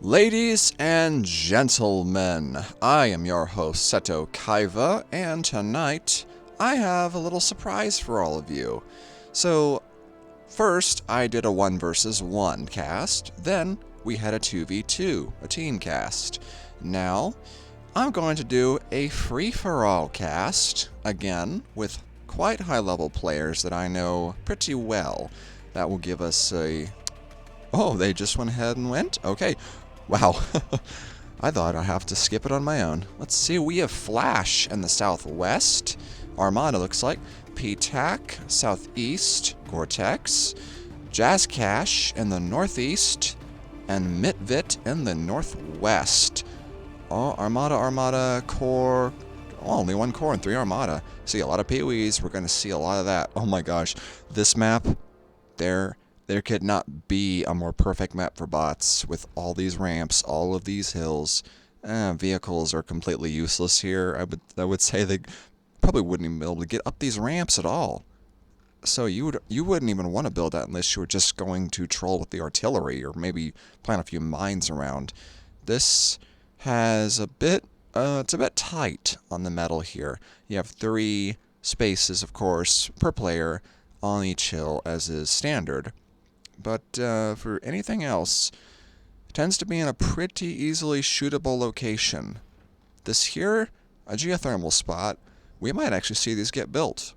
Ladies and gentlemen, I am your host Seto Kaiva, and tonight I have a little surprise for all of you. So, first I did a 1 versus 1 cast, then we had a 2v2, a team cast. Now, I'm going to do a free-for-all cast, again, with quite high-level players that I know pretty well. That will give us a... Oh, they just went ahead and went? Okay. Wow. I thought I'd have to skip it on my own. Let's see, we have Flash in the southwest. Armada looks like. PtaQ, southeast. Cortex. Jazcash in the northeast. And Mitvit in the northwest. Oh, Armada, core. Oh, only 1 core and 3 Armada. See a lot of peewees. We're going to see a lot of that. Oh my gosh. This map, there could not be a more perfect map for bots with all these ramps, all of these hills. Vehicles are completely useless here. I would say they probably wouldn't even be able to get up these ramps at all. So you wouldn't even want to build that unless you were just going to troll with the artillery or maybe plant a few mines around. This has a bit, it's a bit tight on the metal here. You have 3 spaces, of course, per player on each hill, as is standard. But for anything else, it tends to be in a pretty easily shootable location. This here, a geothermal spot, we might actually see these get built.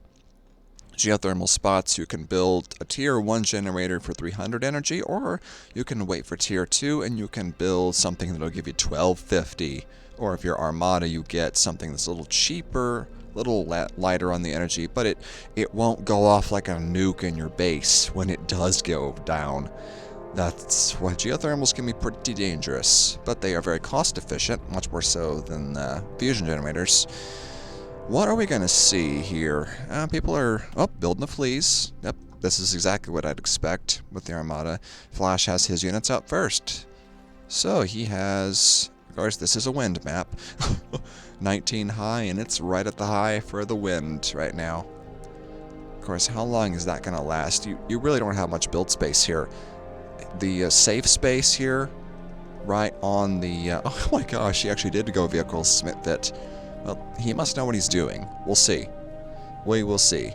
Geothermal spots, you can build a tier 1 generator for 300 energy, or you can wait for tier 2 and you can build something that'll give you 1250. Or if you're Armada, you get something that's a little cheaper, a little lighter on the energy, but it won't go off like a nuke in your base when it does go down. That's why geothermals can be pretty dangerous, but they are very cost efficient, much more so than fusion generators. What are we going to see here? People are building the fleas. Yep, this is exactly what I'd expect with the Armada. Flash has his units up first. So he has, of course, this is a wind map. 19 high, and it's right at the high for the wind right now. Of course, how long is that going to last? You really don't have much build space here. The safe space here, right on the... oh my gosh, he actually did go vehicles, Mitvit. Well, he must know what he's doing. We'll see. We will see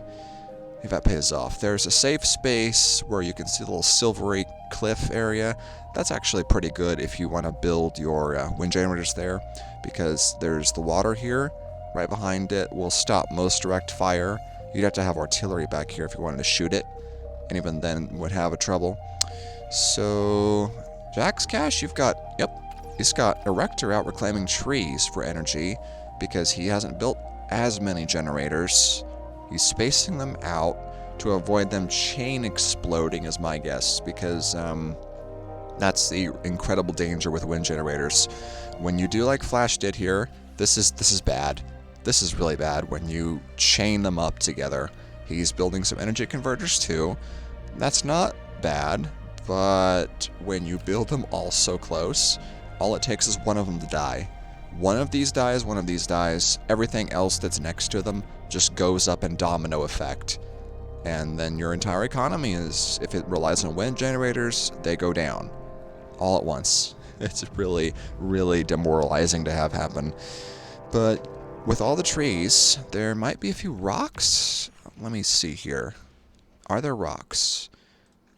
if that pays off. There's a safe space where you can see the little silvery cliff area. That's actually pretty good if you want to build your wind generators there, because there's the water here. Right behind it will stop most direct fire. You'd have to have artillery back here if you wanted to shoot it, and even then would have a trouble. So, Jazcash, you've got, he's got Erector out reclaiming trees for energy, because he hasn't built as many generators. He's spacing them out to avoid them chain exploding, is my guess, because that's the incredible danger with wind generators. When you do like Flash did here, this is bad. This is really bad when you chain them up together. He's building some energy converters too. That's not bad, but when you build them all so close, all it takes is one of them to die. One of these dies, everything else that's next to them just goes up in domino effect. And then your entire economy is, if it relies on wind generators, they go down all at once. It's really, really demoralizing to have happen. But with all the trees, there might be a few rocks. Let me see here. Are there rocks?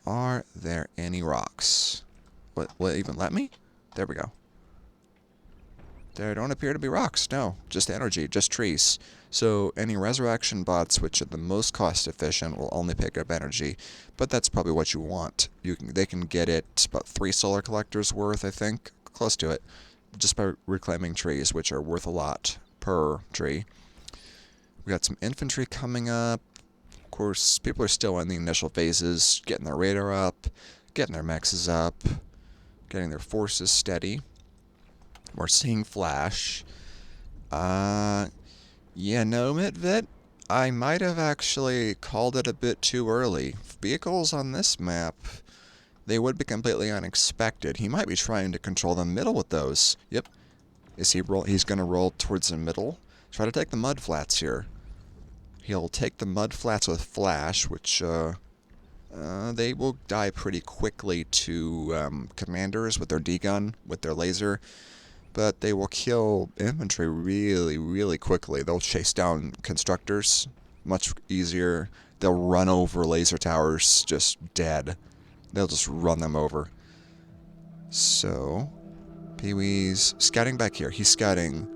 Are there any rocks? Will it even let me? There we go. There don't appear to be rocks, no. Just energy, just trees. So any resurrection bots, which are the most cost efficient, will only pick up energy. But that's probably what you want. They can get it about 3 solar collectors worth, I think. Close to it. Just by reclaiming trees, which are worth a lot per tree. We got some infantry coming up. Of course, people are still in the initial phases, getting their radar up, getting their mexes up, getting their forces steady. We're seeing Flash. Yeah, no, Mitvit, I might have actually called it a bit too early. Vehicles on this map, they would be completely unexpected. He might be trying to control the middle with those. Yep. He's going to roll towards the middle. Try to take the mud flats here. He'll take the mud flats with Flash, which, They will die pretty quickly to commanders with their D-gun, with their laser, but they will kill infantry really, really quickly. They'll chase down constructors much easier. They'll run over laser towers just dead. They'll just run them over. So, Pee-wee's scouting back here. He's scouting.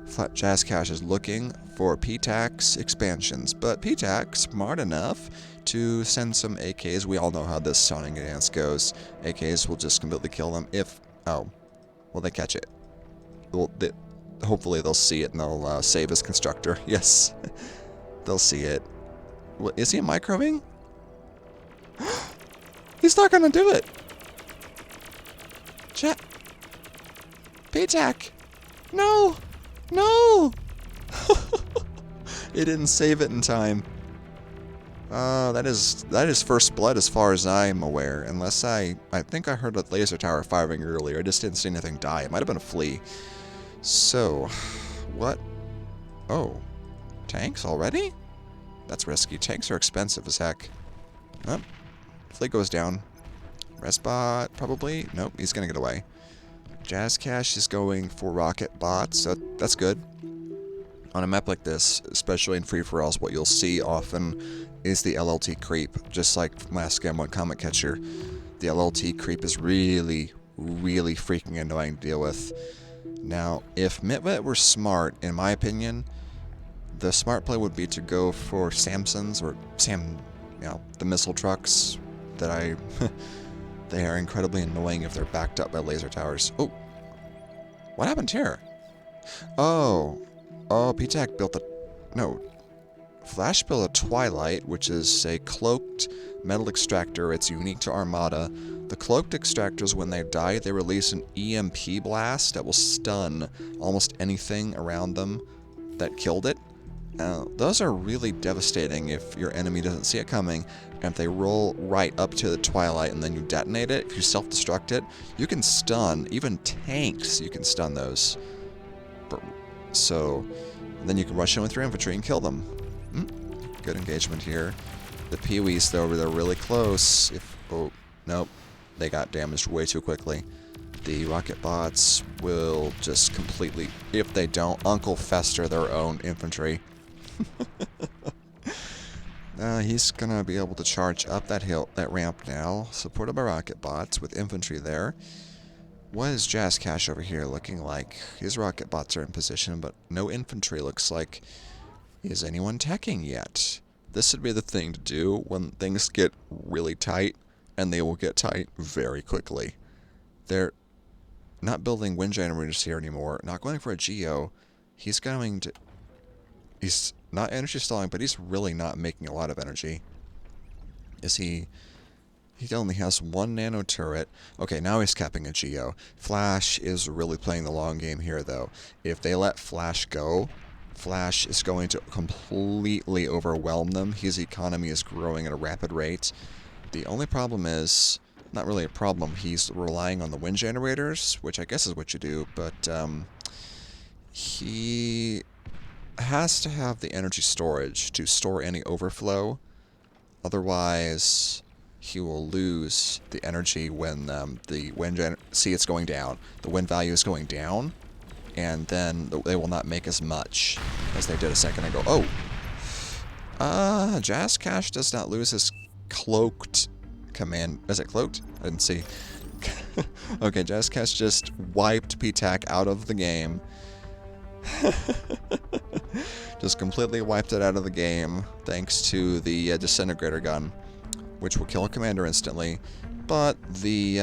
Jazcash is looking for PtaQ's expansions, but PtaQ, smart enough to send some AKs. We all know how this sounding dance goes. AKs will just completely kill them if... Oh. Will they catch it? Well, hopefully they'll see it and they'll save his constructor. Yes. They'll see it. What, is he microwing? He's not gonna do it! PtaQ! No! No! It didn't save it in time. That is first blood as far as I'm aware. Unless I think I heard a laser tower firing earlier. I just didn't see anything die. It might have been a flea. So, what? Oh, tanks already? That's risky. Tanks are expensive as heck. Oh, flea goes down. Resbot, probably? Nope, he's gonna get away. Jazcash is going for rocket bots, so that's good. On a map like this, especially in free-for-alls, what you'll see often is the LLT creep. Just like last game on Comet Catcher, the LLT creep is really, really freaking annoying to deal with. Now, if Mitvit were smart, in my opinion, the smart play would be to go for Samsons or the missile trucks that they are incredibly annoying if they're backed up by laser towers. Oh, what happened here? Oh, PtaQ built Flash built a Twilight, which is a cloaked metal extractor. It's unique to Armada. The cloaked extractors, when they die, they release an EMP blast that will stun almost anything around them that killed it. Those are really devastating if your enemy doesn't see it coming, and if they roll right up to the Twilight and then you detonate it, if you self-destruct it, you can stun, even tanks, you can stun those. So, then you can rush in with your infantry and kill them. Good engagement here. The Pee-wees, though, they're really close. Oh, nope. They got damaged way too quickly. The rocket bots will just completely, if they don't, Uncle Fester their own infantry. He's gonna be able to charge up that ramp now, supported by rocket bots with infantry there. What is Jazcash over here looking like? His rocket bots are in position, but no infantry looks like. Is anyone teching yet? This would be the thing to do when things get really tight, and they will get tight very quickly. They're not building wind generators here anymore, not going for a geo. He's not energy stalling, but he's really not making a lot of energy. Is he? He only has one nano turret. Okay, now he's capping a geo. Flash is really playing the long game here, though. If they let Flash go, Flash is going to completely overwhelm them. His economy is growing at a rapid rate. The only problem is, not really a problem, he's relying on the wind generators, which I guess is what you do, but he has to have the energy storage to store any overflow. Otherwise, he will lose the energy when the wind see it's going down. The wind value is going down, and then they will not make as much as they did a second ago. Oh! Jazcash does not lose his cloaked command. Is it cloaked? I didn't see. Okay, Jazcash just wiped PtaQ out of the game. Just completely wiped it out of the game, thanks to the disintegrator gun, which will kill a commander instantly. But the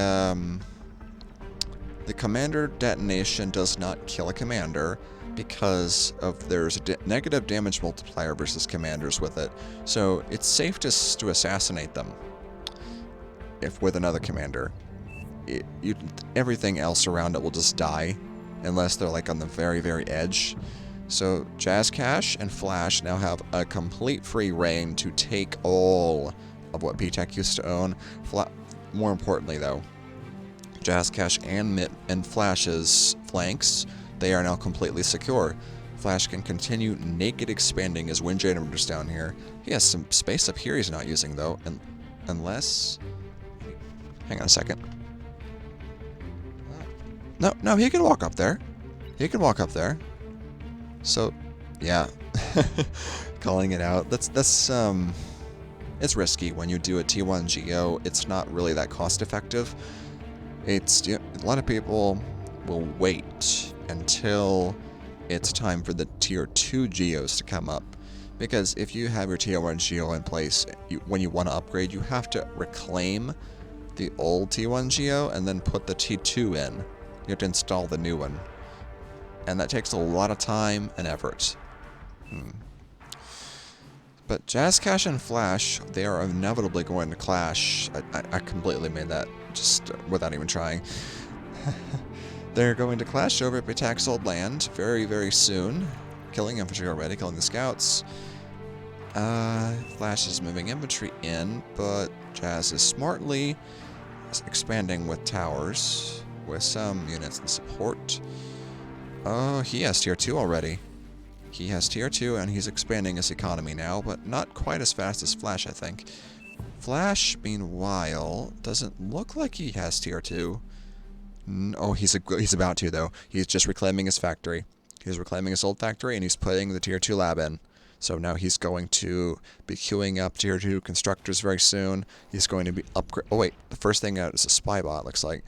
commander detonation does not kill a commander because there's a negative damage multiplier versus commanders with it. So it's safe to assassinate them with another commander. Everything else around it will just die unless they're like on the very, very edge. So Jazcash and Flash now have a complete free reign to take all of what PtaQ used to own. More importantly, though, Jazcash and Flash's flanks, they are now completely secure. Flash can continue naked expanding his wind generators down here. He has some space up here he's not using, though. And Unless... Hang on a second. No, no, he can walk up there. He can walk up there. So, yeah. Calling it out. That's it's risky when you do a T1 Geo. It's not really that cost effective. It's, a lot of people will wait until it's time for the Tier 2 Geos to come up. Because if you have your Tier 1 Geo in place, when you want to upgrade, you have to reclaim the old T1 Geo and then put the T2 in. You have to install the new one. And that takes a lot of time and effort. But Jazcash and Flash, they are inevitably going to clash. I completely made that just without even trying. They're going to clash over PtaQ's old land very, very soon. Killing infantry already, killing the scouts. Flash is moving infantry in, but Jazz is smartly expanding with towers, with some units in support. Oh, he has Tier 2 already. He has Tier 2, and he's expanding his economy now, but not quite as fast as Flash, I think. Flash, meanwhile, doesn't look like he has Tier 2. Oh, he's about to, though. He's just reclaiming his factory. He's reclaiming his old factory, and he's putting the Tier 2 lab in. So now he's going to be queuing up Tier 2 constructors very soon. He's going to be upgrade. Oh, wait. The first thing out is a spy bot, looks like.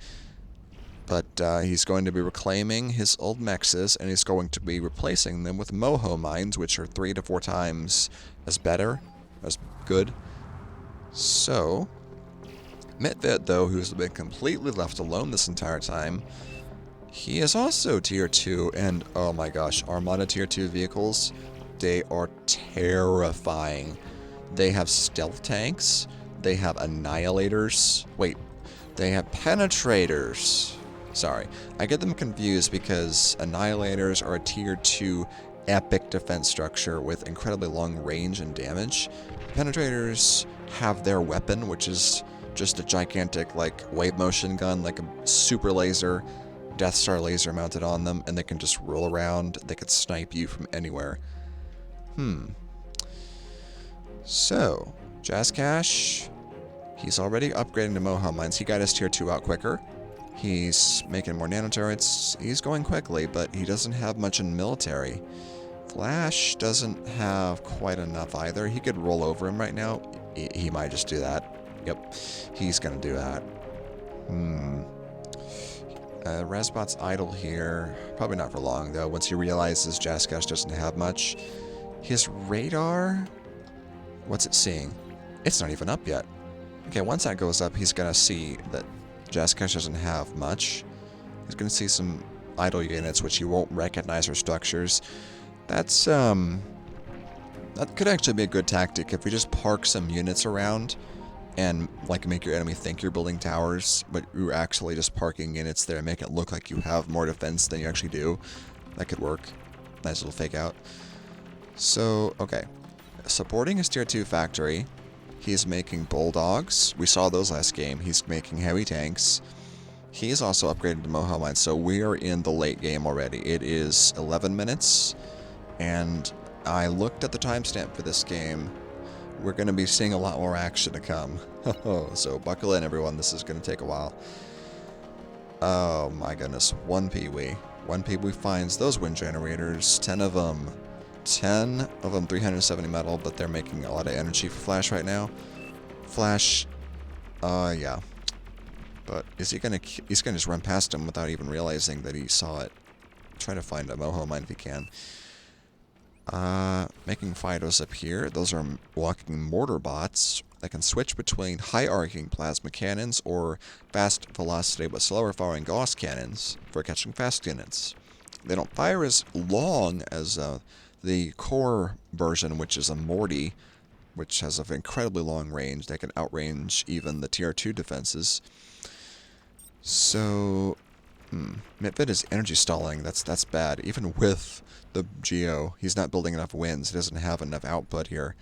But he's going to be reclaiming his old mexes, and he's going to be replacing them with moho mines, which are 3 to 4 times as good. So, Mitvit, though, who's been completely left alone this entire time, he is also Tier 2, and oh my gosh, Armada Tier 2 vehicles, they are terrifying. They have stealth tanks, they have annihilators, they have penetrators. Sorry, I get them confused because annihilators are a Tier 2 epic defense structure with incredibly long range and damage. Penetrators have their weapon, which is just a gigantic, wave motion gun, like a super laser, Death Star laser mounted on them, and they can just roll around. They could snipe you from anywhere. So, Jazcash, he's already upgrading to moho mines. He got his Tier 2 out quicker. He's making more nanoturrets. He's going quickly, but he doesn't have much in military. Flash doesn't have quite enough either. He could roll over him right now. He might just do that. Yep, he's gonna do that. Razbot's idle here. Probably not for long, though. Once he realizes Jazcash doesn't have much. His radar? What's it seeing? It's not even up yet. Okay, once that goes up, he's gonna see that Jazcash doesn't have much. He's gonna see some idle units, which he won't recognize or structures. That's, that could actually be a good tactic if we just park some units around and, make your enemy think you're building towers, but you're actually just parking units there and make it look like you have more defense than you actually do. That could work. Nice little fake out. So, okay. Supporting his Tier 2 factory, he's making bulldogs. We saw those last game. He's making heavy tanks. He's also upgraded to moho mines, so we are in the late game already. It is 11 minutes, and I looked at the timestamp for this game. We're going to be seeing a lot more action to come. So buckle in, everyone. This is going to take a while. Oh my goodness. One Pee-wee. One Pee-wee finds those wind generators. 10 of them. 10 of them 370 metal, but they're making a lot of energy for Flash right now. Flash, yeah. But is he gonna, he's gonna just run past him without even realizing that he saw it. Try to find a moho mine if he can. Making Fidos up here. Those are walking mortar bots that can switch between high arcing plasma cannons or fast velocity but slower firing Gauss cannons for catching fast units. They don't fire as long as the core version, which is a Morty, which has an incredibly long range. They can outrange even the Tier 2 defenses. So, Mitvit is energy stalling. That's bad. Even with the Geo, he's not building enough wins. He doesn't have enough output here.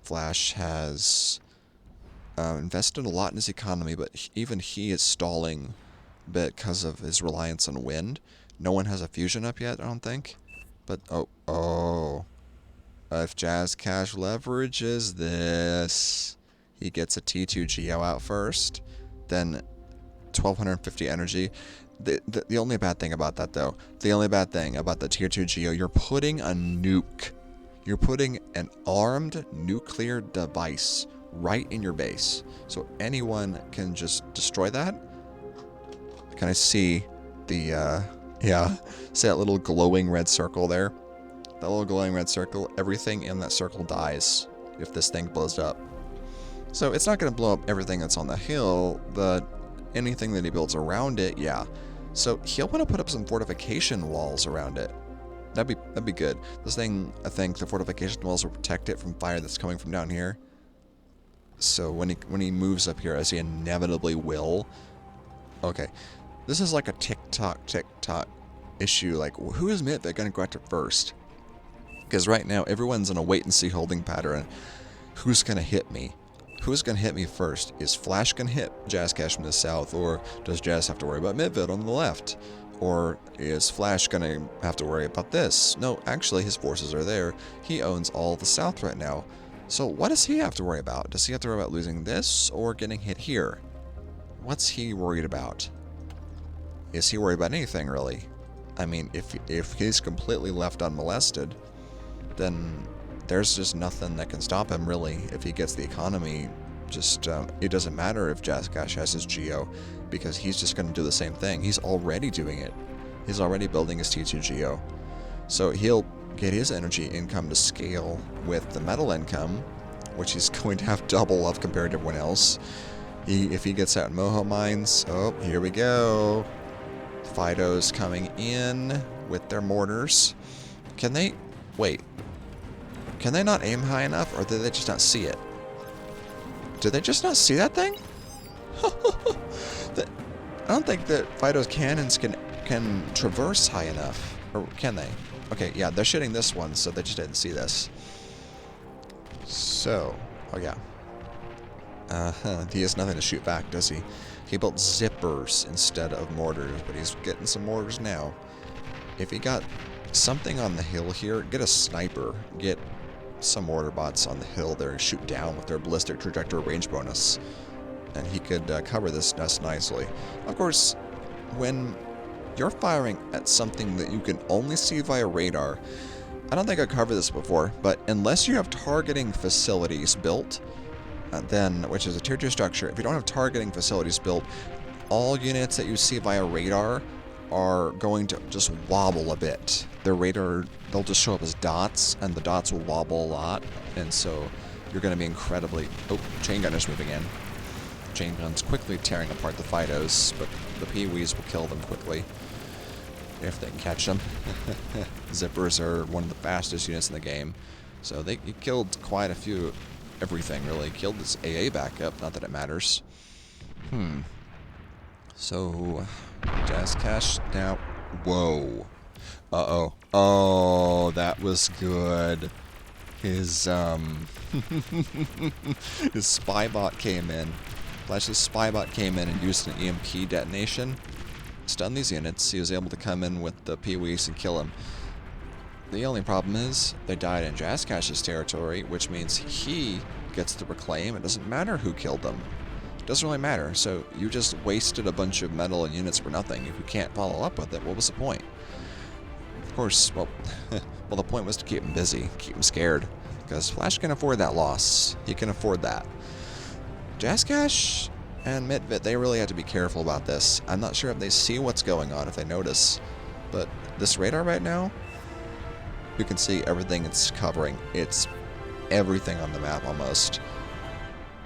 Flash has invested a lot in his economy, but even he is stalling a bit because of his reliance on wind. No one has a fusion up yet, I don't think. But, if Jazcash leverages this, he gets a T2 Geo out first, then 1250 energy. The only bad thing about that, though, the only bad thing about the tier 2 Geo, you're putting a nuke. You're putting an armed nuclear device right in your base. So anyone can just destroy that. Can I see the, yeah, see that little glowing red circle there? That little glowing red circle, everything in that circle dies if this thing blows up. So it's not going to blow up everything that's on the hill, but anything that he builds around it, yeah. So he'll want to put up some fortification walls around it. That'd be good. This thing, I think the fortification walls will protect it from fire that's coming from down here. So when he moves up here, as he inevitably will. Okay, this is like a tick-tock issue. Like, who is Mitvit going to go after first? Because right now, everyone's in a wait-and-see holding pattern. Who's going to hit me? Who's going to hit me first? Is Flash going to hit Jazcash from the south, or does Jazz have to worry about Mitvit on the left? Or is Flash going to have to worry about this? No, actually, his forces are there. He owns all the south right now. So what does he have to worry about? Does he have to worry about losing this, or getting hit here? What's he worried about? Is he worried about anything, really? I mean, if he's completely left unmolested, then there's just nothing that can stop him, really. If he gets the economy, just it doesn't matter if Jazcash has his Geo, because he's just going to do the same thing. He's already doing it. He's already building his T2 Geo. So he'll get his energy income to scale with the metal income, which he's going to have double of compared to everyone else. If he gets out in Moho mines, oh, here we go. Fido's coming in with their mortars. Can they... Wait. Can they not aim high enough, or did they just not see it? Did they just not see that thing? I don't think that Fido's cannons can traverse high enough. Or can they? Okay, yeah, they're shooting this one, so they just didn't see this. So, oh yeah. He has nothing to shoot back, does he? He built zippers instead of mortars, but he's getting some mortars now. If he got something on the hill here, get a sniper. Get some mortar bots on the hill there and shoot down with their ballistic trajectory range bonus. And he could cover this nest nicely. Of course, when you're firing at something that you can only see via radar, I don't think I covered this before, but unless you have targeting facilities built, then, which is a tier 2 structure, if you don't have targeting facilities built, all units that you see via radar are going to just wobble a bit. Their radar, they'll just show up as dots, and the dots will wobble a lot, and so you're going to be incredibly... Oh, chain gunner's moving in. Chain gun's quickly tearing apart the Fidos, but the Pee-wees will kill them quickly if they can catch them. Zippers are one of the fastest units in the game, so he killed quite a few... Everything, really. Killed this AA backup, not that it matters. So, Jazcash now... Whoa. Uh-oh. Oh, that was good. His, his spy bot came in. Flash's spy bot came in and used an EMP detonation. Stunned these units. He was able to come in with the Pee-wees and kill him. The only problem is, they died in Jazcash's territory, which means he gets to reclaim. It doesn't matter who killed them. It doesn't really matter, so you just wasted a bunch of metal and units for nothing. If you can't follow up with it, what was the point? Of course, well, well, the point was to keep him busy, keep him scared, because Flash can afford that loss. He can afford that. Jazcash and Mitvit, they really have to be careful about this. I'm not sure if they see what's going on, if they notice, but this radar right now, you can see everything it's covering. It's everything on the map almost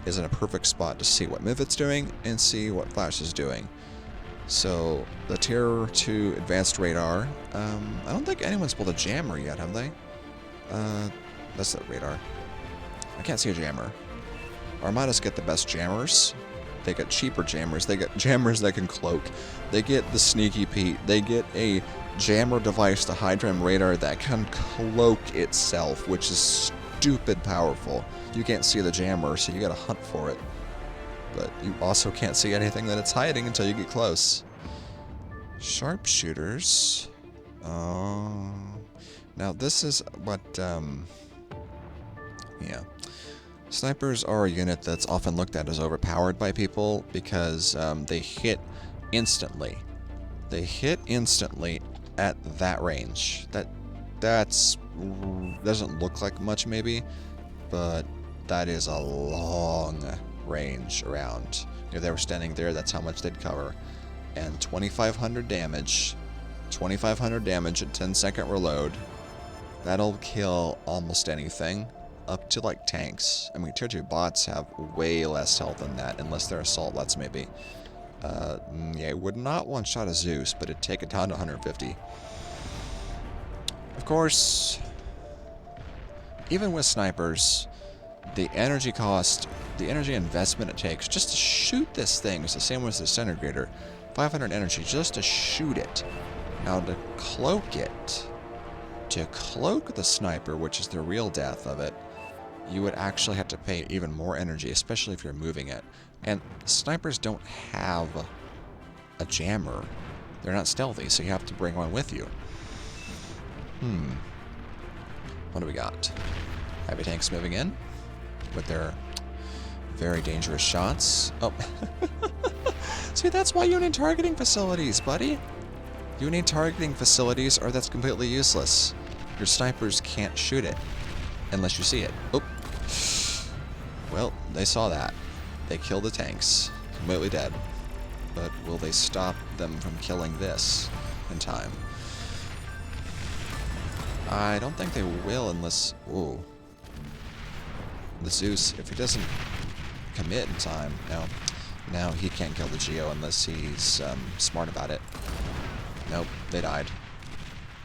is in a perfect spot to see what Mitvit's doing and see what Flash is doing. So the tier 2 advanced radar, I don't think anyone's built a jammer yet, have they? That's the radar. I can't see a jammer. Armadas get the best jammers. They get cheaper jammers. They get jammers that can cloak. They get the Sneaky Pete. They get a jammer device, the Hydram radar, that can cloak itself, which is stupid powerful. You can't see the jammer, so you gotta hunt for it. But you also can't see anything that it's hiding until you get close. Sharpshooters. Now this is what, yeah. Snipers are a unit that's often looked at as overpowered by people because they hit instantly. They hit instantly at that range. That's doesn't look like much maybe, but that is a long range around. If they were standing there, that's how much they'd cover. And 2,500 damage. 2,500 damage at 10-second reload. That'll kill almost anything. Up to like tanks. I mean, tier 2 bots have way less health than that, unless they're assault bots maybe. Yeah, it would not one-shot a Zeus, but it'd take it down to 150. Of course, even with snipers, the energy cost, the energy investment it takes just to shoot this thing is the same as the disintegrator. 500 energy just to shoot it. Now to cloak the sniper, which is the real death of it, you would actually have to pay even more energy, especially if you're moving it. And snipers don't have a jammer. They're not stealthy, so you have to bring one with you. What do we got? Heavy tanks moving in with their very dangerous shots. Oh. See, that's why you need targeting facilities, buddy. You need targeting facilities, or that's completely useless. Your snipers can't shoot it unless you see it. Oh. Well, they saw that. They killed the tanks. Completely dead. But will they stop them from killing this in time? I don't think they will unless... Ooh. The Zeus, if he doesn't commit in time... No, he can't kill the Geo unless he's smart about it. Nope, they died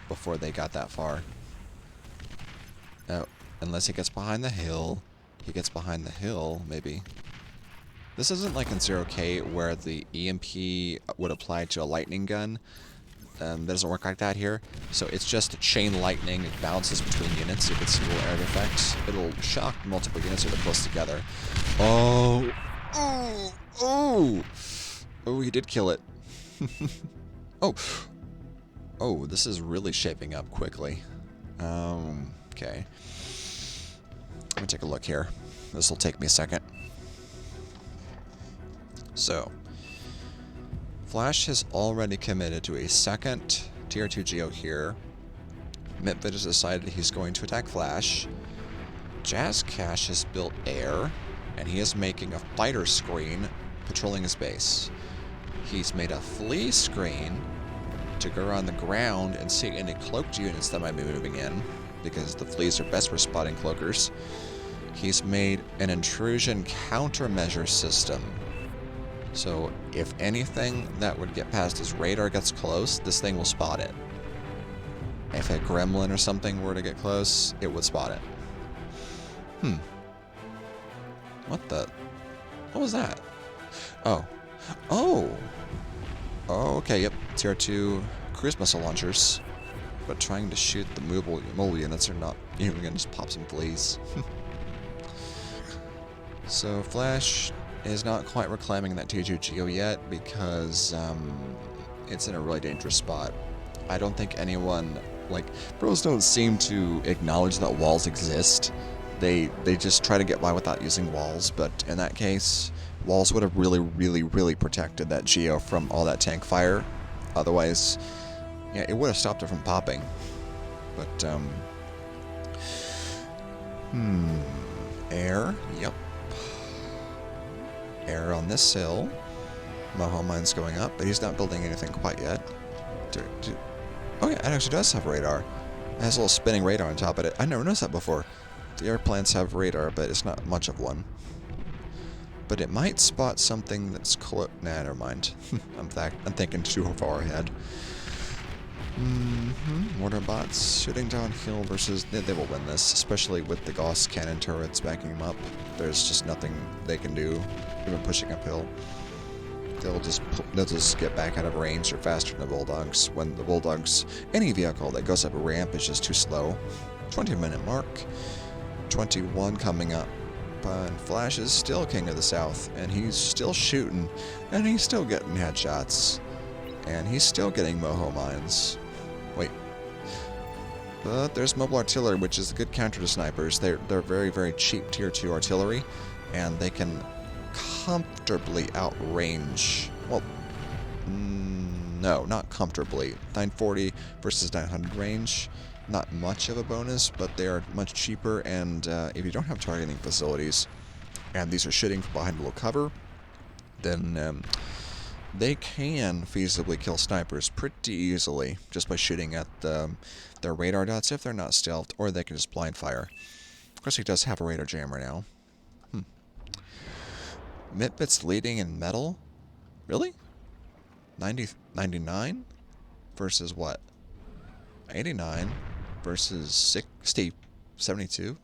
before they got that far. No, unless he gets behind the hill. He gets behind the hill, maybe. This isn't like in 0K where the EMP would apply to a lightning gun. That doesn't work like that here. So it's just a chain lightning. It bounces between units. You can see little air effects. It'll shock multiple units that are close together. Oh! Oh! Oh! Oh, he did kill it. Oh! Oh, this is really shaping up quickly. Okay. Let me take a look here. This will take me a second. So, Flash has already committed to a second tier 2 Geo here. Mitvit has decided he's going to attack Flash. Jazcash has built air, and he is making a fighter screen patrolling his base. He's made a flea screen to go around the ground and see any cloaked units that might be moving in, because the fleas are best for spotting cloakers. He's made an intrusion countermeasure system. So if anything that would get past his radar gets close, this thing will spot it. If a gremlin or something were to get close, it would spot it. What the? What was that? Oh. Oh! Oh, okay, yep. Tier 2 cruise missile launchers. But trying to shoot the mobile units are not even gonna just pop some fleas. So Flash is not quite reclaiming that tier 2 Geo yet because it's in a really dangerous spot. I don't think anyone, like, bros don't seem to acknowledge that walls exist. They just try to get by without using walls, but in that case, walls would have really protected that Geo from all that tank fire. Otherwise, yeah, it would have stopped it from popping. But, air, yep. Air on this hill. Moho mine's going up, but he's not building anything quite yet. Oh yeah, it actually does have radar. It has a little spinning radar on top of it. I never noticed that before. The airplanes have radar, but it's not much of one. But it might spot something that's close. Nah, never mind. I'm thinking too far ahead. Mortar bots shooting downhill versus... They will win this, especially with the Gauss cannon turrets backing them up. There's just nothing they can do, even pushing uphill. They'll just get back out of range or faster than the Bulldogs. When the Bulldogs, any vehicle that goes up a ramp is just too slow. 20-minute mark. 21 coming up. And Flash is still king of the South, and he's still shooting, and he's still getting headshots, and he's still getting Moho mines. Wait. But there's mobile artillery, which is a good counter to snipers. They're very, very cheap tier 2 artillery, and they can comfortably outrange... Well, no, not comfortably. 940 versus 900 range. Not much of a bonus, but they are much cheaper, and if you don't have targeting facilities, and these are shooting from behind a little cover, then they can feasibly kill snipers pretty easily just by shooting at their radar dots if they're not stealthed, or they can just blind fire. Of course, he does have a radar jammer now. Mitvit's leading in metal? Really? 99 versus what? 89 versus 60, 72?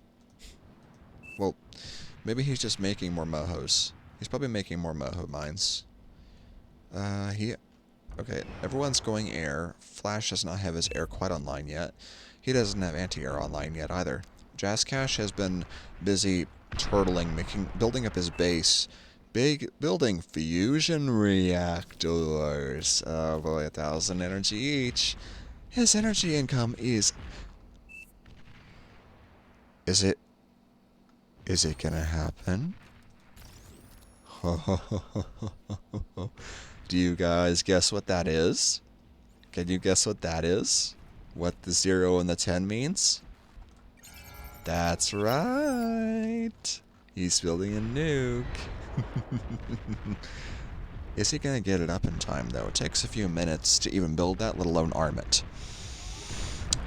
Well, maybe he's just making more mohos. He's probably making more moho mines. Okay, everyone's going air. Flash does not have his air quite online yet. He doesn't have anti-air online yet either. Jazcash has been busy turtling, building up his base. Building fusion reactors. Oh boy, 1,000 energy each. His energy income is... Is it gonna happen? Do you guys guess what that is? Can you guess what that is? What the 0 and the 10 means? That's right. He's building a nuke. Is he gonna get it up in time, though? It takes a few minutes to even build that, let alone arm it.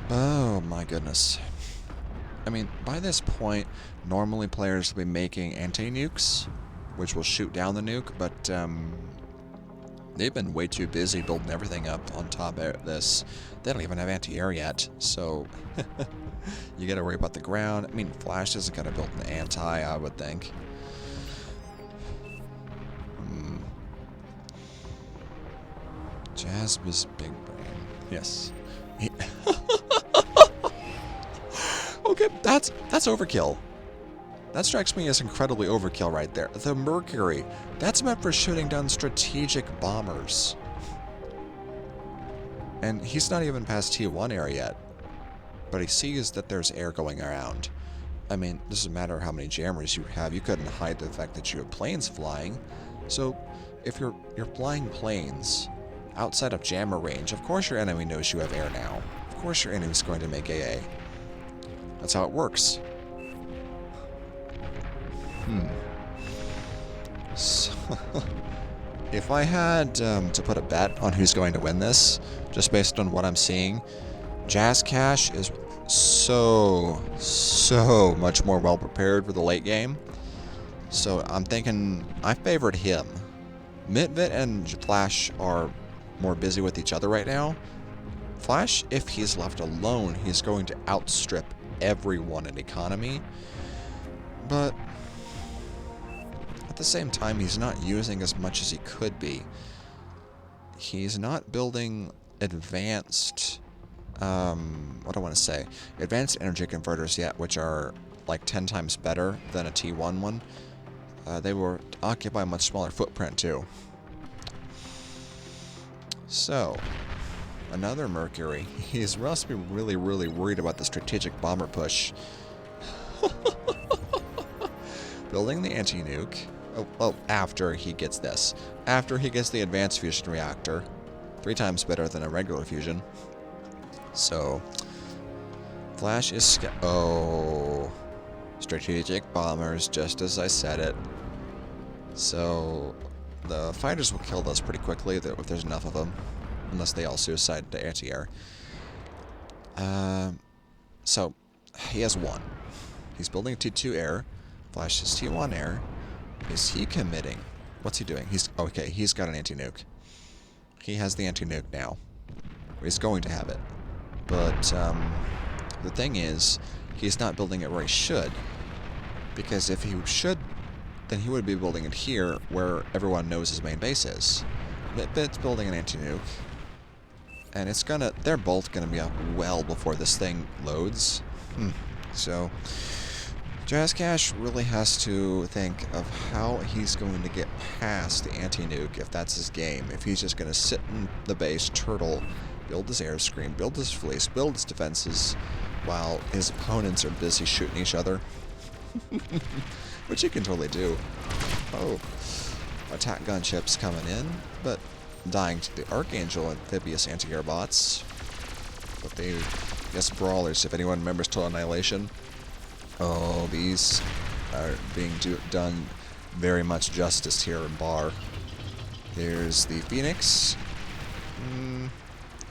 Oh my goodness. I mean, by this point, normally players will be making anti-nukes, which will shoot down the nuke, but they've been way too busy building everything up on top of this. They don't even have anti-air yet, so you gotta worry about the ground. I mean, Flash isn't gonna build an anti, I would think. Jasmine big brain. Yes. Okay, that's overkill. That strikes me as incredibly overkill right there. The Mercury, that's meant for shooting down strategic bombers. And he's not even past T1 air yet. But he sees that there's air going around. I mean, it doesn't matter how many jammers you have. You couldn't hide the fact that you have planes flying. So, if you're flying planes outside of jammer range, of course your enemy knows you have air now. Of course your enemy's going to make AA. That's how it works. So, if I had to put a bet on who's going to win this, just based on what I'm seeing, Jazcash is so much more well prepared for the late game. So I'm thinking I favored him. Mitvit and Flash are more busy with each other right now. Flash, if he's left alone, he's going to outstrip everyone in economy. But at the same time, he's not using as much as he could be. He's not building advanced, what do I want to say? Advanced energy converters yet, which are like 10 times better than a T1 one. They will occupy a much smaller footprint too. So, another Mercury. He's must be really worried about the strategic bomber push. Building the anti-nuke. Oh, after he gets this. After he gets the advanced fusion reactor. 3 times better than a regular fusion. So, Flash is... Oh. Strategic bombers, just as I said it. So, the fighters will kill those pretty quickly if there's enough of them. Unless they all suicide to anti-air. So, he has 1. He's building a T2 air. Flash is T1 air. Is he committing? What's he doing? Okay, he's got an anti-nuke. He has the anti-nuke now. He's going to have it. But, the thing is, he's not building it where he should. Because if he should, then he would be building it here, where everyone knows his main base is. Mitvit's building an anti-nuke. And they're both gonna be up well before this thing loads. So, Jazcash really has to think of how he's going to get past the anti-nuke if that's his game. If he's just gonna sit in the base, turtle, build his air screen, build his fleece, build his defenses, while his opponents are busy shooting each other. Which he can totally do. Oh, attack gunships coming in, but dying to the Archangel amphibious anti-air bots. But they, yes, brawlers, if anyone remembers Total Annihilation. Oh, these are being done very much justice here in Bar. Here's the Phoenix.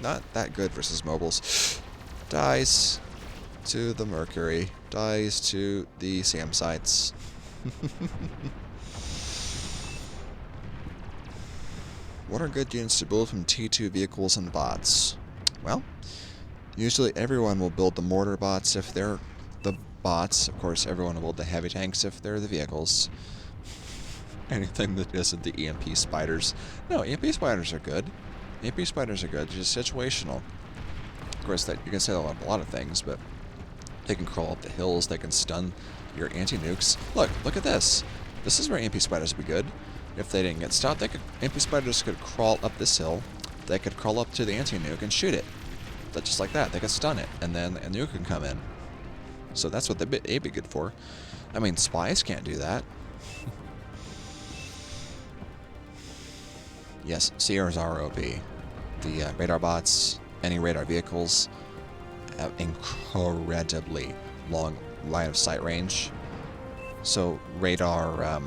Not that good versus mobiles. Dies to the Mercury. Dies to the SAM sites. What are good units to build from T2 vehicles and bots? Well, usually everyone will build the mortar bots if they're the bots. Of course, everyone will build the heavy tanks if they're the vehicles. Anything that isn't the EMP spiders. No, EMP spiders are good. EMP spiders are good. They're just situational. Of course, that you can say a lot of things, but they can crawl up the hills. They can stun your anti-nukes. Look at this. This is where EMP spiders would be good. If they didn't get stopped, EMP spiders could crawl up this hill. They could crawl up to the anti-nuke and shoot it. Just like that. They could stun it, and then a nuke can come in. So that's what they'd be good for. I mean, spies can't do that. Yes, Sierras are OP. The radar bots, any radar vehicles, have incredibly long line of sight range. So radar,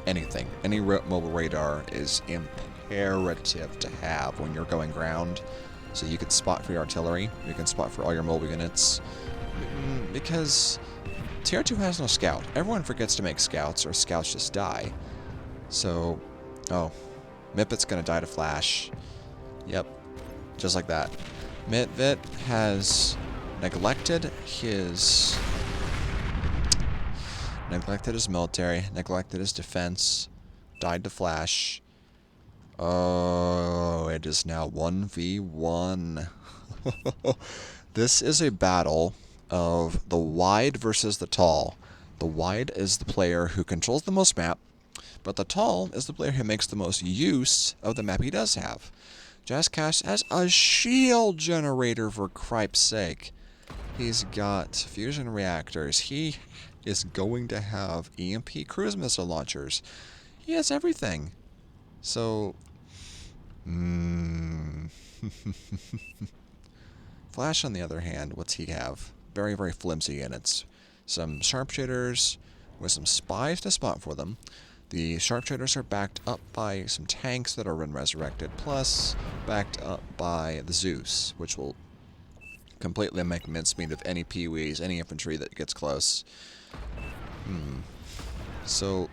anything, any mobile radar is imperative to have when you're going ground. So you can spot for your artillery, you can spot for all your mobile units, because Tier 2 has no scout. Everyone forgets to make scouts, or scouts just die. So, oh, Mitvit's gonna die to flash. Yep, just like that. Mitvit has neglected his military, neglected his defense, died to flash. Oh, it is now 1v1. This is a battle of the wide versus the tall. The wide is the player who controls the most map, but the tall is the player who makes the most use of the map he does have. Jazcash has a shield generator, for cripe's sake. He's got fusion reactors. He is going to have EMP cruise missile launchers. He has everything. So, Flash, on the other hand, what's he have? Very, very flimsy units. Some sharpshooters with some spies to spot for them. The sharpshooters are backed up by some tanks that are resurrected, plus backed up by the Zeus, which will completely make mincemeat of any peewees, any infantry that gets close. So,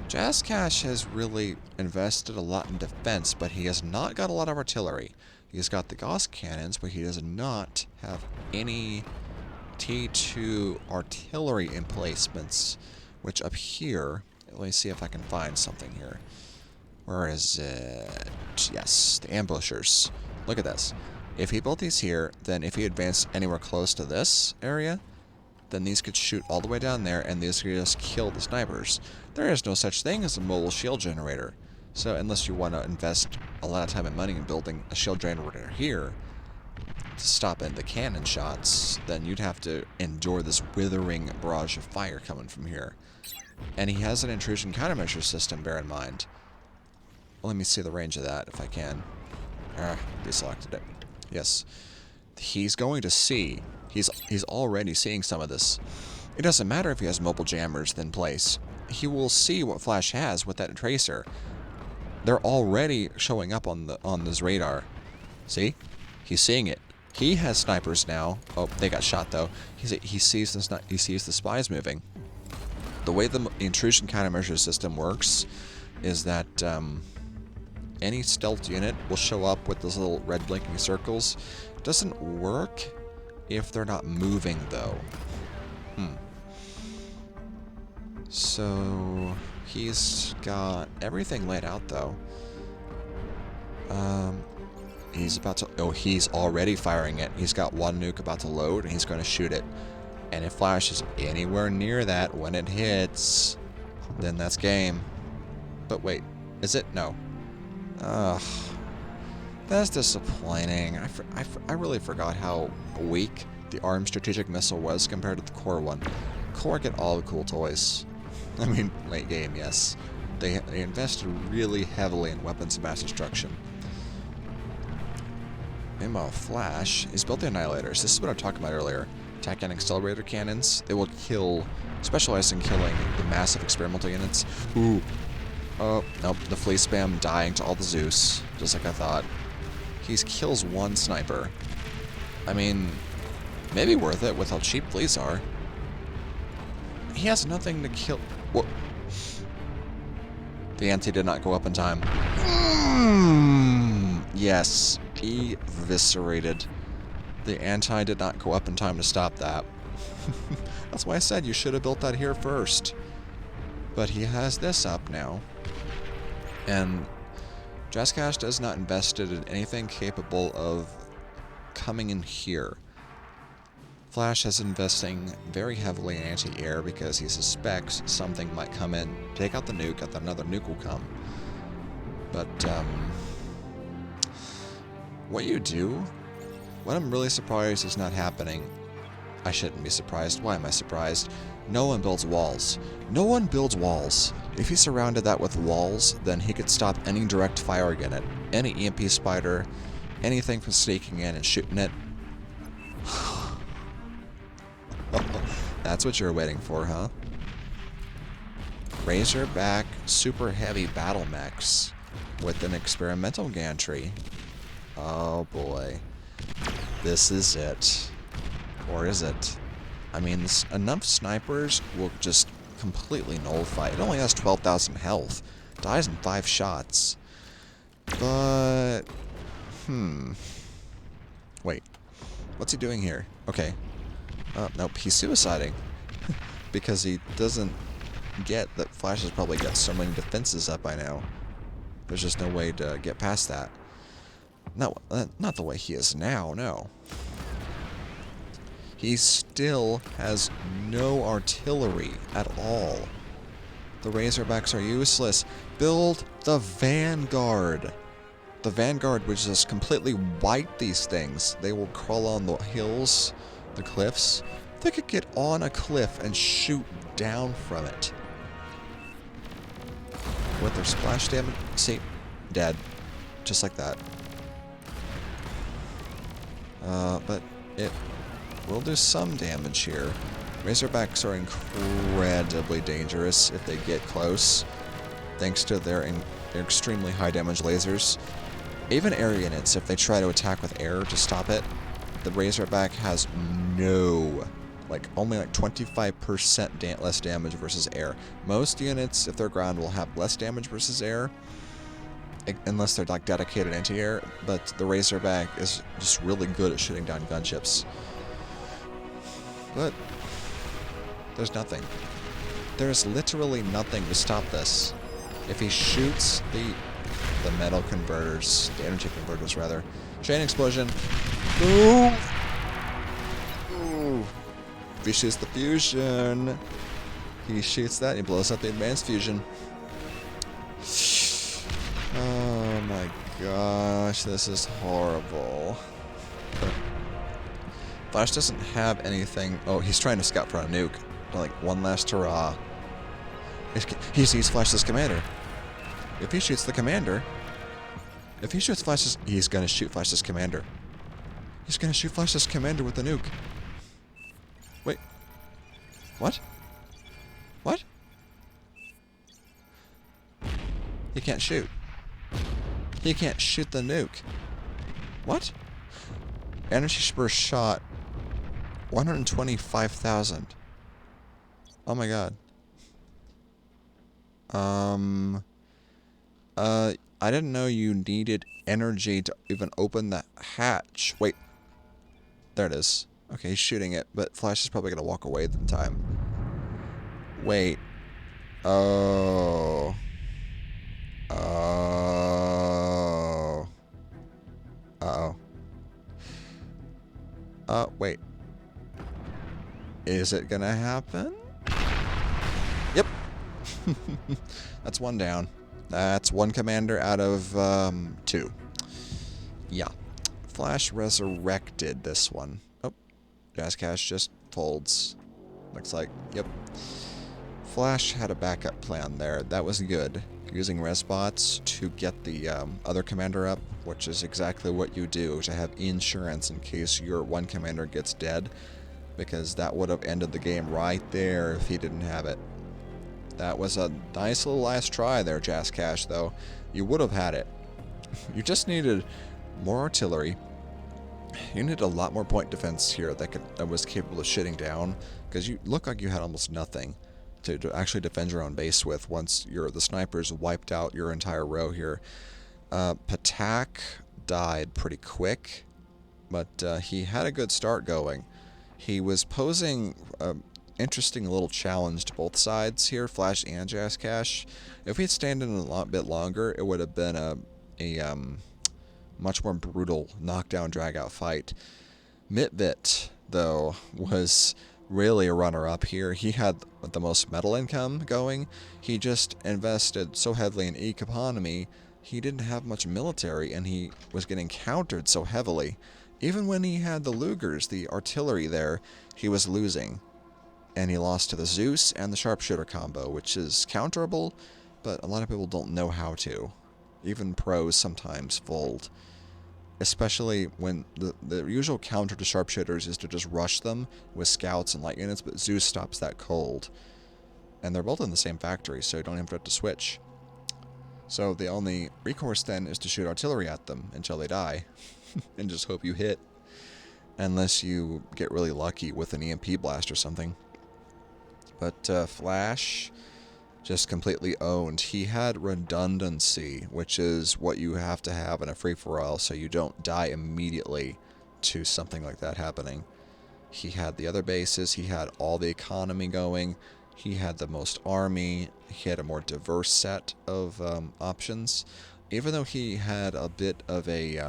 Jazcash has really invested a lot in defense, but he has not got a lot of artillery. He's got the Gauss cannons, but he does not have any T2 artillery emplacements, which up here, let me see if I can find something here. Where is it? Yes, the ambushers. Look at this. If he built these here, then if he advanced anywhere close to this area, then these could shoot all the way down there, and these could just kill the snipers. There is no such thing as a mobile shield generator. So unless you want to invest a lot of time and money in building a shield generator here to stop in the cannon shots, then you'd have to endure this withering barrage of fire coming from here. And he has an intrusion countermeasure system, bear in mind. Well, let me see the range of that if I can. Deselected it. Yes. He's going to see. He's already seeing some of this. It doesn't matter if he has mobile jammers in place. He will see what Flash has with that tracer. They're already showing up on this radar. See? He's seeing it. He has snipers now. Oh, they got shot though. He sees the spies moving. The way the intrusion countermeasure system works is that any stealth unit will show up with those little red blinking circles. It doesn't work if they're not moving though. So he's got everything laid out though. He's about to, oh, he's already firing it. He's got one nuke about to load and he's going to shoot it. And if Flash is anywhere near that when it hits, then that's game. But wait, is it? No. That's disappointing. I really forgot how weak the ARM strategic missile was compared to the Core one. Core get all the cool toys. I mean, late game, yes. They invested really heavily in weapons of mass destruction. Meanwhile, Flash is built the Annihilators. This is what I talked about earlier. Attack and accelerator cannons. They will kill, specialize in killing the massive experimental units. Ooh. Oh, nope. The flea spam dying to all the Zeus, just like I thought. He kills one sniper. I mean, maybe worth it with how cheap fleas are. He has nothing to kill. What? The ante did not go up in time. Yes, eviscerated. The anti did not go up in time to stop that. That's why I said you should have built that here first. But he has this up now. And Jazcash does not invested in anything capable of coming in here. Flash is investing very heavily in anti-air because he suspects something might come in, take out the nuke, and then another nuke will come. But, what you do, what I'm really surprised is not happening. I shouldn't be surprised. Why am I surprised? No one builds walls. No one builds walls. If he surrounded that with walls, then he could stop any direct fire against it. Any EMP spider, anything from sneaking in and shooting it. That's what you're waiting for, huh? Razorback super heavy battle mechs with an experimental gantry. Oh boy. This is it. Or is it? I mean, enough snipers will just completely nullify. It only has 12,000 health. Dies in 5 shots. But... Wait. What's he doing here? Okay. Nope, he's suiciding. Because he doesn't get that Flash has probably got so many defenses up by now. There's just no way to get past that. Not the way he is now, no. He still has no artillery at all. The Razorbacks are useless. Build the Vanguard. The Vanguard would just completely wipe these things. They will crawl on the hills, the cliffs. They could get on a cliff and shoot down from it. With their splash damage, see, dead. Just like that. But it will do some damage here. Razorbacks are incredibly dangerous if they get close, thanks to their extremely high damage lasers. Even air units, if they try to attack with air to stop it, the Razorback has only 25% less damage versus air. Most units, if they're ground, will have less damage versus air, unless they're like dedicated anti-air, but the Razorback is just really good at shooting down gunships. But there's nothing. There's literally nothing to stop this. If he shoots the metal converters, the energy converters rather, chain explosion. Boom! Ooh. If he shoots the fusion, he shoots that, he blows up the advanced fusion. Oh my gosh, this is horrible. Flash doesn't have anything. Oh, he's trying to scout for a nuke. Like, one last hurrah. He sees Flash's commander. If he shoots the commander... If he shoots Flash's... He's gonna shoot Flash's commander. He's gonna shoot Flash's commander with the nuke. Wait. What? What? He can't shoot. He can't shoot the nuke. What? Energy per shot. 125,000. Oh my god. I didn't know you needed energy to even open the hatch. Wait. There it is. Okay, he's shooting it, but Flash is probably gonna walk away in time. Wait. Oh. Oh. Uh-oh. Wait. Is it gonna happen? Yep. That's one down. That's one commander out of 2. Yeah. Flash resurrected this one. Oh, Jazcash just folds. Looks like, yep. Flash had a backup plan there. That was good. Using res bots to get the other commander up, which is exactly what you do to have insurance in case your one commander gets dead, because that would have ended the game right there if he didn't have it. That was a nice little last try there, Jazcash, though. You would have had it. You just needed more artillery. You needed a lot more point defense here that was capable of shitting down, because you look like you had almost nothing to actually defend your own base with once the snipers wiped out your entire row here. PtaQ died pretty quick, but he had a good start going. He was posing an interesting little challenge to both sides here, Flash and Jazcash. If he'd stayed in a bit longer, it would have been a much more brutal knockdown drag-out fight. Mitvit, though, was really a runner-up here. He had the most metal income going. He just invested so heavily in economy, he didn't have much military, and he was getting countered so heavily. Even when he had the Lugers, the artillery there, he was losing. And he lost to the Zeus and the Sharpshooter combo, which is counterable, but a lot of people don't know how to. Even pros sometimes fold. Especially when the usual counter to sharpshooters is to just rush them with scouts and light units, but Zeus stops that cold. And they're both in the same factory, so you don't even have to switch. So the only recourse then is to shoot artillery at them until they die, and just hope you hit. Unless you get really lucky with an EMP blast or something. But Flash just completely owned. He had redundancy, which is what you have to have in a free-for-all so you don't die immediately to something like that happening. He had the other bases, he had all the economy going, he had the most army, he had a more diverse set of options, even though he had a bit of a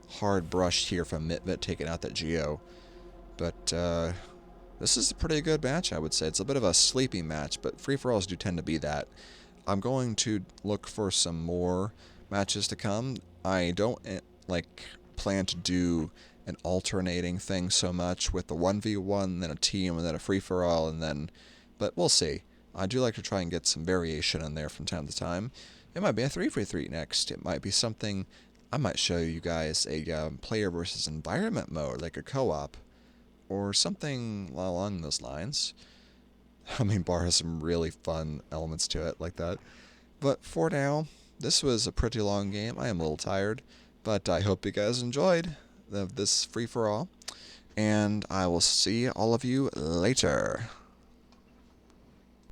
hard brush here from Mitvit taking out that Geo. But this is a pretty good match, I would say. It's a bit of a sleepy match, but free-for-alls do tend to be that. I'm going to look for some more matches to come. I don't plan to do an alternating thing so much with the 1v1, then a team, and then a free-for-all, and then... But we'll see. I do like to try and get some variation in there from time to time. It might be a 3v3 next. It might be something... I might show you guys a player versus environment mode, like a co-op, or something along those lines. I mean, Bar has some really fun elements to it like that. But for now, this was a pretty long game. I am a little tired, but I hope you guys enjoyed this free-for-all, and I will see all of you later.